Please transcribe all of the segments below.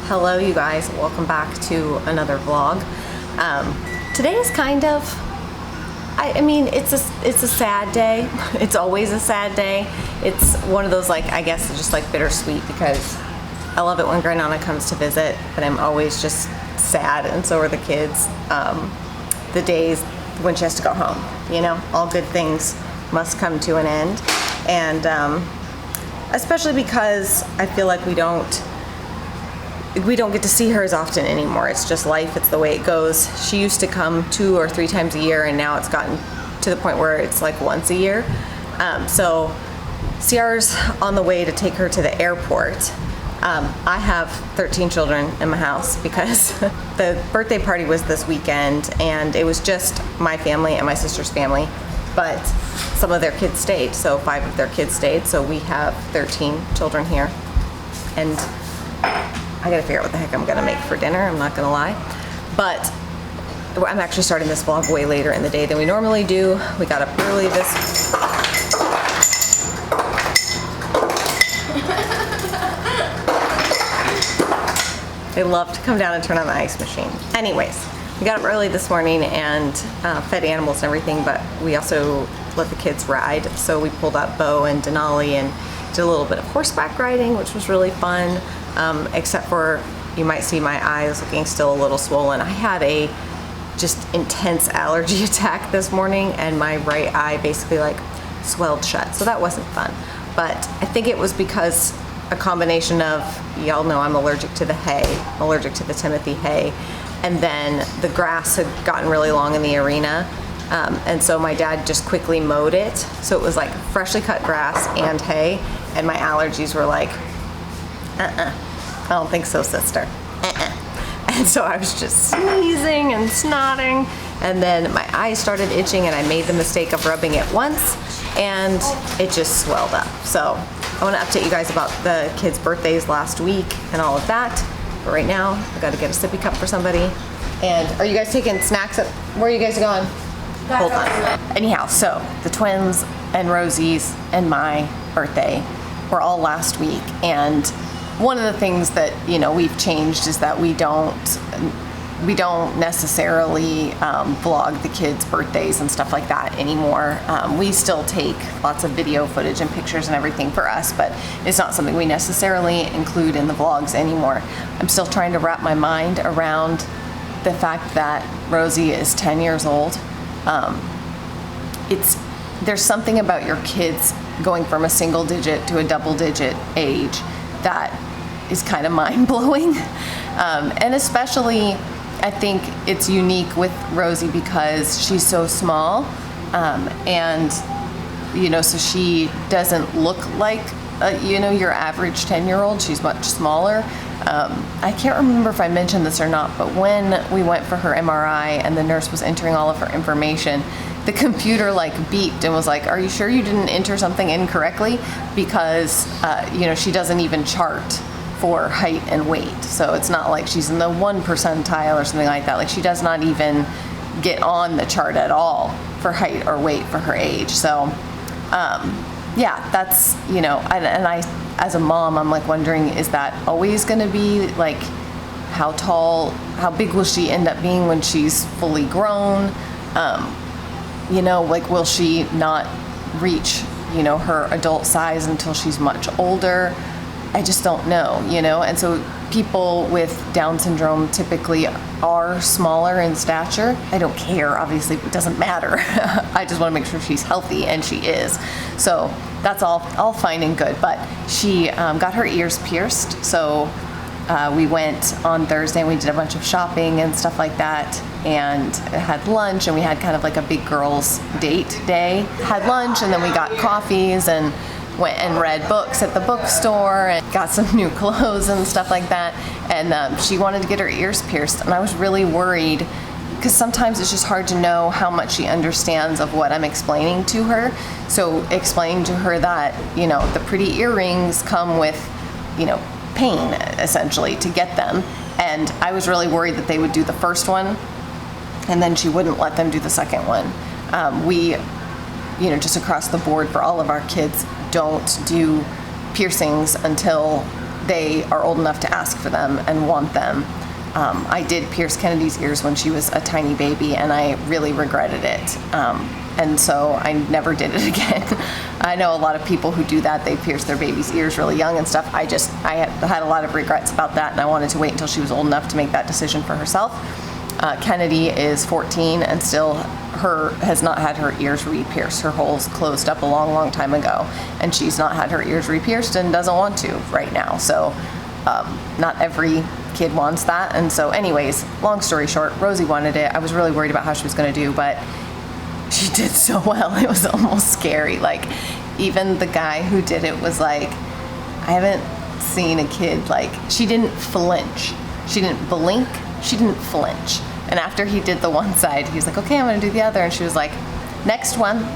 Hello you guys, welcome back to another vlog. Today is kind of, I mean, it's a sad day. It's always a sad day. It's one of those, like, I guess just like bittersweet, because I love it when Nona comes to visit, but I'm always just sad, and so are the kids. The days when she has to go home, you know, all good things must come to an end. And especially because I feel like we don't get to see her as often anymore. It's just life, it's the way it goes. She used to come 2 or 3 times a year, and now it's gotten to the point where it's like once a year. So CR's on the way to take her to the airport. I have 13 children in my house because the birthday party was this weekend, and it was just my family and my sister's family, but some of their kids stayed, so 5 of their kids stayed, so we have 13 children here. And I gotta figure out what the heck I'm gonna make for dinner, I'm not gonna lie. But I'm actually starting this vlog way later in the day than we normally do. We got up early this... They love to come down and turn on the ice machine. Anyways, we got up early this morning and fed animals and everything, but we also let the kids ride. So we pulled up Bo and Denali and did a little bit of horseback riding, which was really fun. Except for, you might see my eyes looking still a little swollen. I had a just intense allergy attack this morning, and my right eye basically like swelled shut, so that wasn't fun. But I think it was because a combination of, y'all know I'm allergic to the hay, I'm allergic to the Timothy hay, and then the grass had gotten really long in the arena, and so my dad just quickly mowed it, so it was like freshly cut grass and hay, and my allergies were like, I don't think so, sister. And so I was just sneezing and snotting, and then my eyes started itching, and I made the mistake of rubbing it once, and it just swelled up. So I want to update you guys about the kids' birthdays last week and all of that. But right now, I got to get a sippy cup for somebody. And are you guys taking snacks up? Where are you guys going? Hold on. Anyhow, so the twins and Rosie's and my birthday were all last week, and one of the things that, you know, we've changed is that we don't necessarily vlog the kids' birthdays and stuff like that anymore. We still take lots of video footage and pictures and everything for us, but it's not something we necessarily include in the vlogs anymore. I'm still trying to wrap my mind around the fact that Rosie is 10 years old. There's something about your kids going from a single digit to a double digit age that is kind of mind-blowing. And especially, I think it's unique with Rosie because she's so small, and, you know, so she doesn't look like, you know, your average 10-year-old. She's much smaller. I can't remember if I mentioned this or not, but when we went for her MRI and the nurse was entering all of her information, the computer like beeped and was like, are you sure you didn't enter something incorrectly? Because, you know, she doesn't even chart for height and weight. So it's not like she's in the 1 percentile or something like that. Like, she does not even get on the chart at all for height or weight for her age. So, yeah, that's, you know, and I, as a mom, I'm like wondering, is that always gonna be like, how tall, how big will she end up being when she's fully grown? You know, like, will she not reach, you know, her adult size until she's much older? I just don't know, you know? And so people with Down syndrome typically are smaller in stature. I don't care, obviously, it doesn't matter. I just want to make sure she's healthy, and she is. So that's all fine and good. But she got her ears pierced, so we went on Thursday and we did a bunch of shopping and stuff like that, and had lunch, and we had kind of like a big girls date day. Had lunch, and then we got coffees and went and read books at the bookstore and got some new clothes and stuff like that. And she wanted to get her ears pierced, and I was really worried because sometimes it's just hard to know how much she understands of what I'm explaining to her. So explaining to her that, you know, the pretty earrings come with, you know, pain essentially to get them, and I was really worried that they would do the first one and then she wouldn't let them do the second one. We, you know, just across the board for all of our kids, don't do piercings until they are old enough to ask for them and want them. I did pierce Kennedy's ears when she was a tiny baby, and I really regretted it. And so I never did it again. I know a lot of people who do that. They pierce their baby's ears really young and stuff. I had a lot of regrets about that, and I wanted to wait until she was old enough to make that decision for herself. Kennedy is 14 and still has not had her ears re-pierced. Her holes closed up a long time ago, and she's not had her ears re-pierced and doesn't want to right now. So not every kid wants that. And so anyways, long story short, Rosie wanted it. I was really worried about how she was going to do, but she did so well. It was almost scary. Like, even the guy who did it was like, I haven't seen a kid, like, she didn't flinch. She didn't blink. She didn't flinch. And after he did the one side, he was like, okay, I'm going to do the other. And she was like, next one.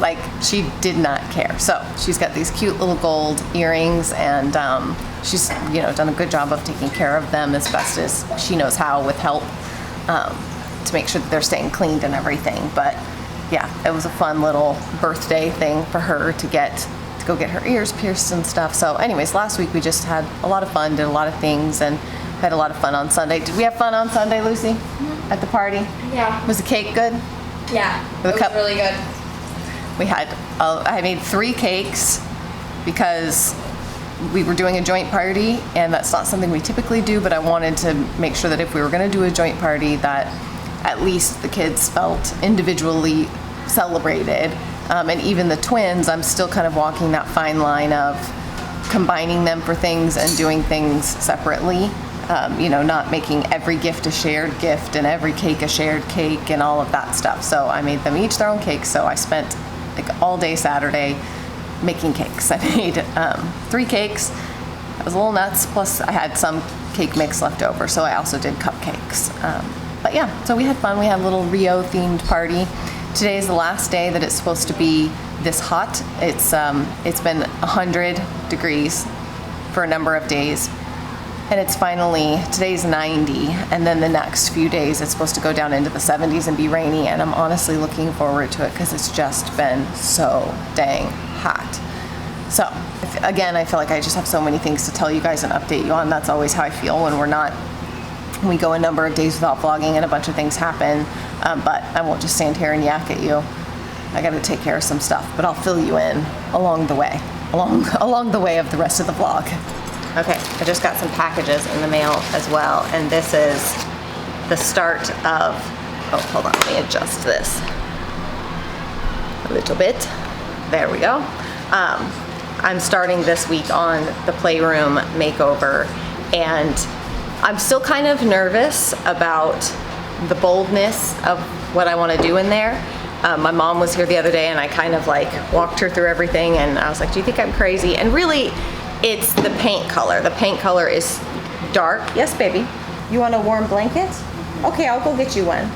Like, she did not care. So she's got these cute little gold earrings, and she's, you know, done a good job of taking care of them as best as she knows how with help, to make sure that they're staying cleaned and everything. But yeah, it was a fun little birthday thing for her to go get her ears pierced and stuff. So anyways, last week we just had a lot of fun, did a lot of things, and had a lot of fun on Sunday. Did we have fun on Sunday, Lucy? Mm-hmm. At the party? Yeah. Was the cake good? Yeah, it was really good. We had, I made 3 cakes because we were doing a joint party, and that's not something we typically do, but I wanted to make sure that if we were going to do a joint party, that at least the kids felt individually celebrated. And even the twins, I'm still kind of walking that fine line of combining them for things and doing things separately. You know, not making every gift a shared gift and every cake a shared cake and all of that stuff. So I made them each their own cakes. So I spent like all day Saturday making cakes. I made 3 cakes. I was a little nuts. Plus I had some cake mix left over, so I also did cupcakes. But yeah, so we had fun. We had a little Rio themed party. Today is the last day that it's supposed to be this hot. It's been 100 degrees for a number of days. And it's finally, today's 90, and then the next few days it's supposed to go down into the 70s and be rainy, and I'm honestly looking forward to it because it's just been so dang hot. So, again, I feel like I just have so many things to tell you guys and update you on. That's always how I feel when we go a number of days without vlogging and a bunch of things happen, but I won't just stand here and yak at you. I gotta take care of some stuff, but I'll fill you in along the way, along the way of the rest of the vlog. Okay, I just got some packages in the mail as well, and this is the start of, oh, hold on, let me adjust this a little bit. There we go. I'm starting this week on the playroom makeover, and I'm still kind of nervous about the boldness of what I want to do in there. My mom was here the other day, and I kind of like walked her through everything, and I was like, do you think I'm crazy? And really, it's the paint color. The paint color is dark. Yes, baby. You want a warm blanket? Okay, I'll go get you one.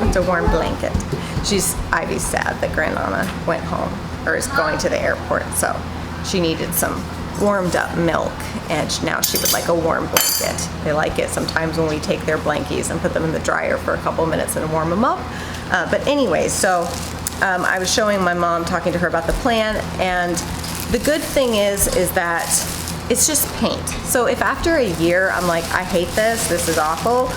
It's a warm blanket. Ivy's sad that Grandmama went home, or is going to the airport, so she needed some warmed up milk, and now she would like a warm blanket. They like it sometimes when we take their blankies and put them in the dryer for a couple minutes and warm them up. But anyways, so I was showing my mom, talking to her about the plan, and the good thing is that it's just paint. So if after a year I'm like, I hate this is awful,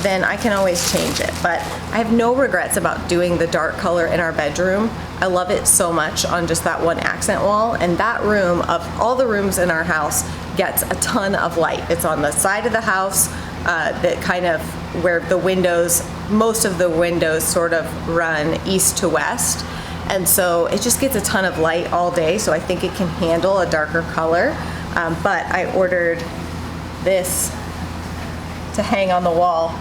then I can always change it. But I have no regrets about doing the dark color in our bedroom. I love it so much on just that one accent wall, and that room, of all the rooms in our house, gets a ton of light. It's on the side of the house that kind of where the windows, most of the windows sort of run east to west. And so it just gets a ton of light all day, so I think it can handle a darker color. But I ordered this to hang on the wall.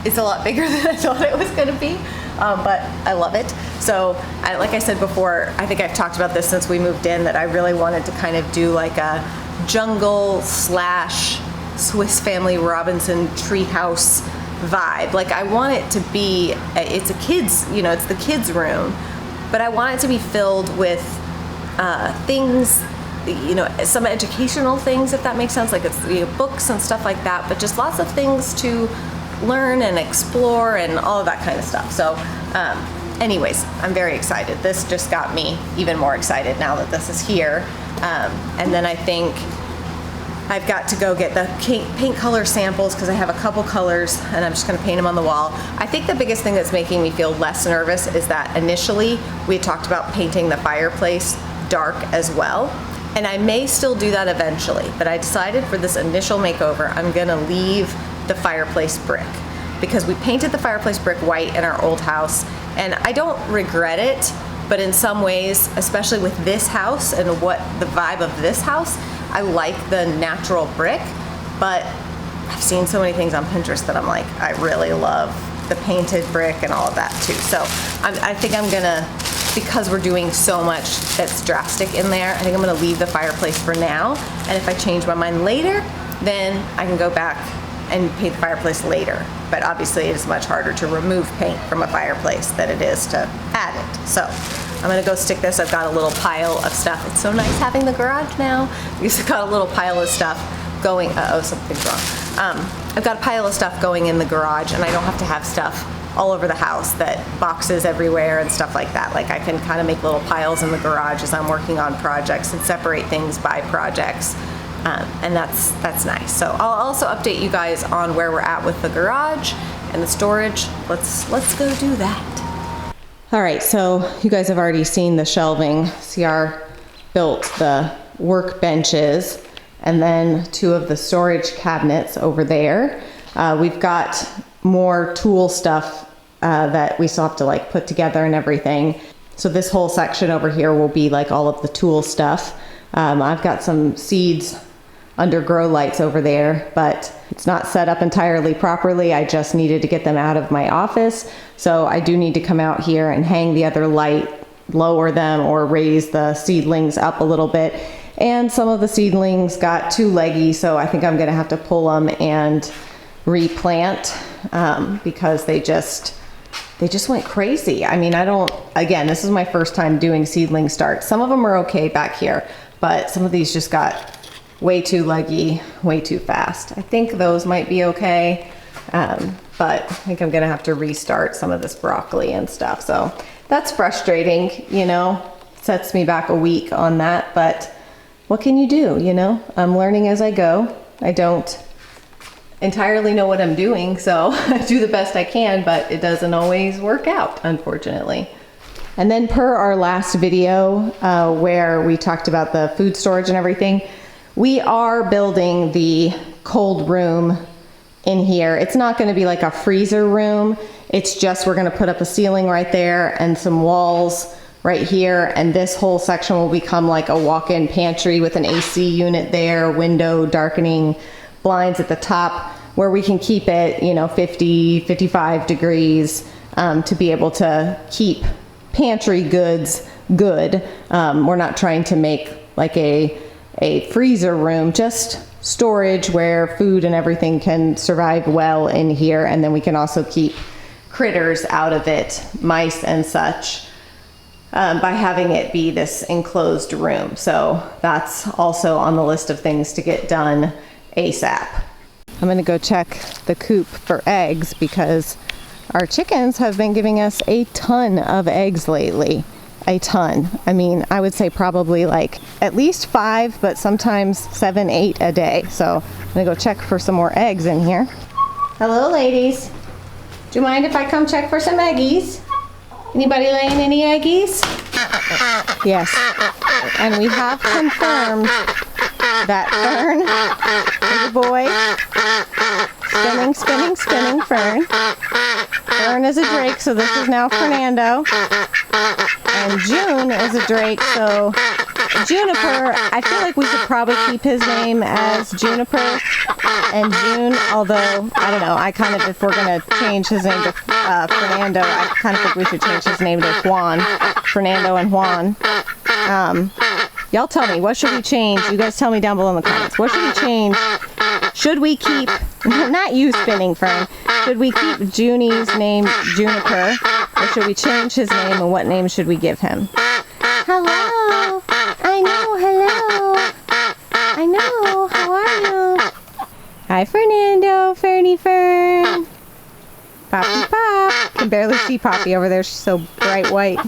It's a lot bigger than I thought it was gonna be, but I love it. So like I said before, I think I've talked about this since we moved in, that I really wanted to kind of do like a jungle / Swiss Family Robinson treehouse vibe. Like, I want it to be, it's a kid's, you know, it's the kids' room, but I want it to be filled with things, you know, some educational things, if that makes sense, like it's, you know, books and stuff like that, but just lots of things to learn and explore and all of that kind of stuff. So anyways, I'm very excited. This just got me even more excited now that this is here. And then I think I've got to go get the paint color samples because I have a couple colors and I'm just gonna paint them on the wall. I think the biggest thing that's making me feel less nervous is that initially we had talked about painting the fireplace dark as well. And I may still do that eventually, but I decided for this initial makeover, I'm gonna leave the fireplace brick because we painted the fireplace brick white in our old house and I don't regret it, but in some ways, especially with this house and what the vibe of this house, I like the natural brick, but I've seen so many things on Pinterest that I'm like, I really love the painted brick and all of that too. So I think I'm gonna, because we're doing so much that's drastic in there, I think I'm gonna leave the fireplace for now. And if I change my mind later, then I can go back and paint the fireplace later. But obviously it is much harder to remove paint from a fireplace than it is to add it. So I'm gonna go stick this. I've got a little pile of stuff. It's so nice having the garage now because I've got a little pile of stuff going, uh-oh, something's wrong. I've got a pile of stuff going in the garage and I don't have to have stuff all over the house, that boxes everywhere and stuff like that. Like I can kind of make little piles in the garage as I'm working on projects and separate things by projects. And that's nice. So I'll also update you guys on where we're at with the garage and the storage. Let's go do that. All right, so you guys have already seen the shelving. CR built the workbenches and then 2 of the storage cabinets over there. We've got more tool stuff that we still have to like put together and everything. So this whole section over here will be like all of the tool stuff. I've got some seeds under grow lights over there, but it's not set up entirely properly. I just needed to get them out of my office. So I do need to come out here and hang the other light, lower them or raise the seedlings up a little bit. And some of the seedlings got too leggy, so I think I'm gonna have to pull them and replant because they just went crazy. I mean, again, this is my first time doing seedling starts. Some of them are okay back here, but some of these just got way too leggy, way too fast. I think those might be okay, but I think I'm gonna have to restart some of this broccoli and stuff. So that's frustrating, you know, sets me back a week on that, but what can you do, you know? I'm learning as I go. I don't entirely know what I'm doing, so I do the best I can, but it doesn't always work out, unfortunately. And then per our last video where we talked about the food storage and everything, we are building the cold room in here. It's not gonna be like a freezer room. It's just, we're gonna put up a ceiling right there and some walls right here. And this whole section will become like a walk-in pantry with an AC unit there, window darkening, blinds at the top where we can keep it, you know, 50, 55 degrees to be able to keep pantry goods good. We're not trying to make like a freezer room, just storage where food and everything can survive well in here. And then we can also keep critters out of it, mice and such, by having it be this enclosed room. So that's also on the list of things to get done ASAP. I'm gonna go check the coop for eggs because our chickens have been giving us a ton of eggs lately. A ton. I mean, I would say probably like at least 5, but sometimes 7, 8 a day. So I'm gonna go check for some more eggs in here. Hello, ladies. Do you mind if I come check for some eggies? Anybody laying any eggies? Yes. And we have confirmed that Fern is a boy. Spinning, Fern. Fern is a Drake, so this is now Fernando. And June is a Drake, so Juniper, I feel like we should probably keep his name as Juniper. And June, although, I don't know, I kind of, if we're going to change his name to Fernando, I kind of think we should change his name to Juan. Fernando and Juan. Y'all tell me, what should we change? You guys tell me down below in the comments. What should we change? Should we keep, not you Spinning Fern, should we keep Junie's name Juniper? Or should we change his name, and what name should we give him? Hello. I know, hello. I know, how are you? Hi Fernando, Fernie Fern. Poppy Pop. Can barely see Poppy over there, she's so bright white.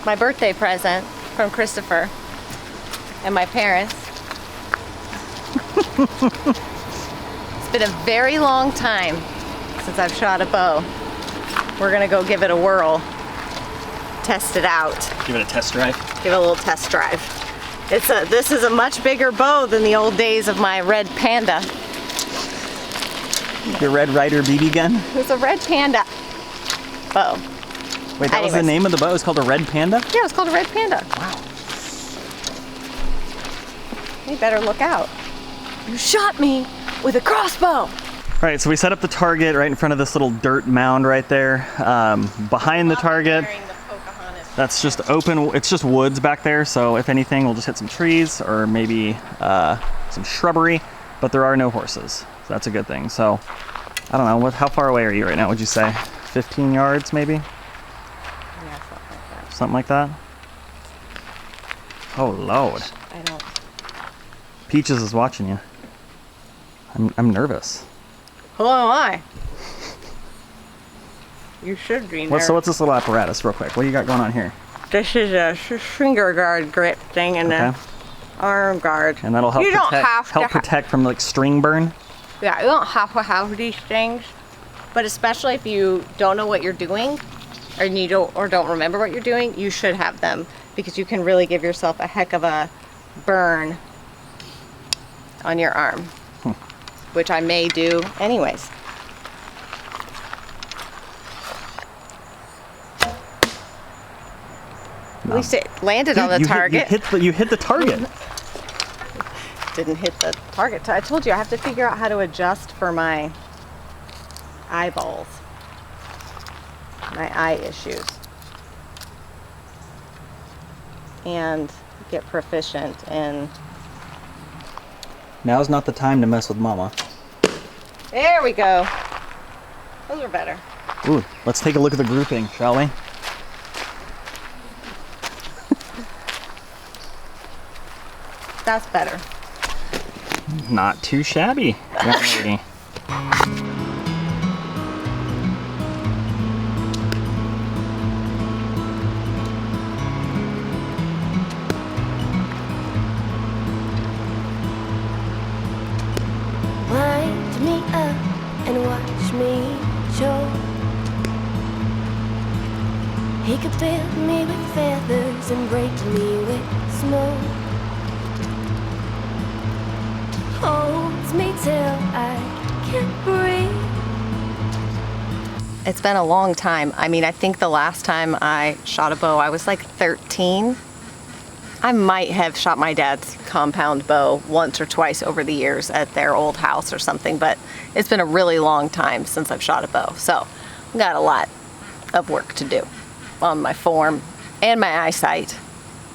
My birthday present from Christopher. and my parents. It's been a very long time since I've shot a bow. We're gonna go give it a whirl, test it out. Give it a test drive. Give it a little test drive. This is a much bigger bow than the old days of my Red Panda. Your Red Ryder BB gun? It's a Red Panda bow. Wait, that was the name of the bow? It's called a Red Panda? Yeah, it was called a Red Panda. Wow. You better look out. You shot me with a crossbow. All right, so we set up the target right in front of this little dirt mound right there. Behind the target, that's just open, it's just woods back there, so if anything, we'll just hit some trees or maybe some shrubbery, but there are no horses, so that's a good thing. So, I don't know, how far away are you right now, would you say? 15 yards, maybe? Yeah, something like that. Something like that? Oh, Lord. I don't... Peaches is watching you. I'm nervous. Hello, am I? You should be nervous. So what's this little apparatus, real quick? What do you got going on here? This is a finger guard grip thing and a arm guard. And that'll help you don't have to protect from like string burn? Yeah, you don't have to have these things, but especially if you don't know what you're doing or don't remember what you're doing, you should have them because you can really give yourself a heck of a burn on your arm, which I may do anyways. At least it landed on the target. You hit the target. Didn't hit the target. I told you I have to figure out how to adjust for my eyeballs, my eye issues, and get proficient in. Now's not the time to mess with Mama. There we go. Those are better. Ooh, let's take a look at the grouping, shall we? That's better. Not too shabby, young lady. Wind me up and watch me choke. He could build me with feathers and break me with smoke. Holds me till I can't breathe. It's been a long time. I mean, I think the last time I shot a bow, I was like 13. I might have shot my dad's compound bow once or twice over the years at their old house or something, but it's been a really long time since I've shot a bow. So I've got a lot of work to do on my form and my eyesight.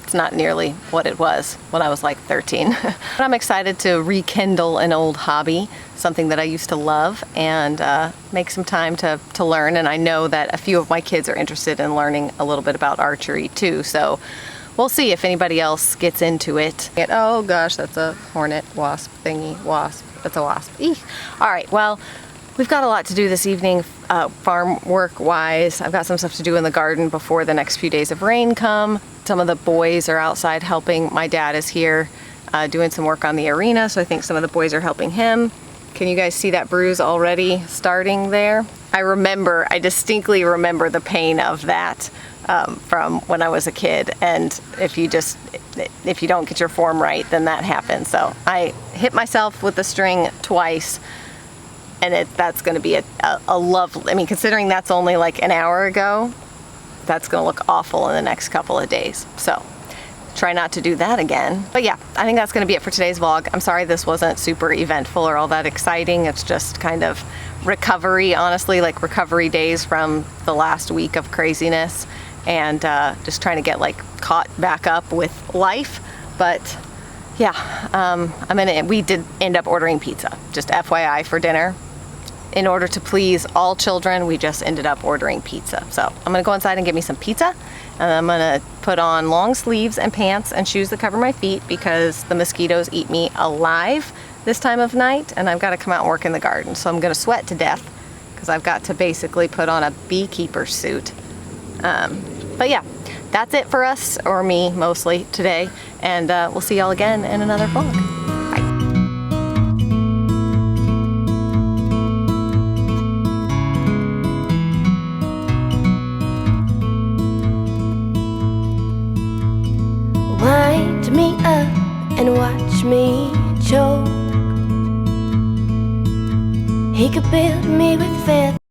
It's not nearly what it was when I was like 13. But I'm excited to rekindle an old hobby, something that I used to love, and make some time to learn. And I know that a few of my kids are interested in learning a little bit about archery too. So we'll see if anybody else gets into it. Oh gosh, that's a hornet, wasp thingy, wasp. That's a wasp. Eek. All right, well, we've got a lot to do this evening, farm work-wise. I've got some stuff to do in the garden before the next few days of rain come. Some of the boys are outside helping. My dad is here doing some work on the arena, so I think some of the boys are helping him. Can you guys see that bruise already starting there? I distinctly remember the pain of that from when I was a kid, and if you don't get your form right, then that happens. So I hit myself with the string twice, and that's going to be a lovely, I mean, considering that's only like an hour ago, that's going to look awful in the next couple of days. So try not to do that again. But yeah, I think that's going to be it for today's vlog. I'm sorry this wasn't super eventful or all that exciting. It's just kind of recovery, honestly, like recovery days from the last week of craziness, and just trying to get like caught back up with life. But yeah, we did end up ordering pizza, just FYI, for dinner. In order to please all children, we just ended up ordering pizza. So I'm gonna go inside and get me some pizza, and I'm gonna put on long sleeves and pants and shoes that cover my feet because the mosquitoes eat me alive this time of night, and I've gotta come out and work in the garden. So I'm gonna sweat to death because I've got to basically put on a beekeeper suit. But yeah, that's it for us, or me mostly, today. And we'll see y'all again in another vlog. Bye. Wind me up and watch me choke. He could build me with feathers.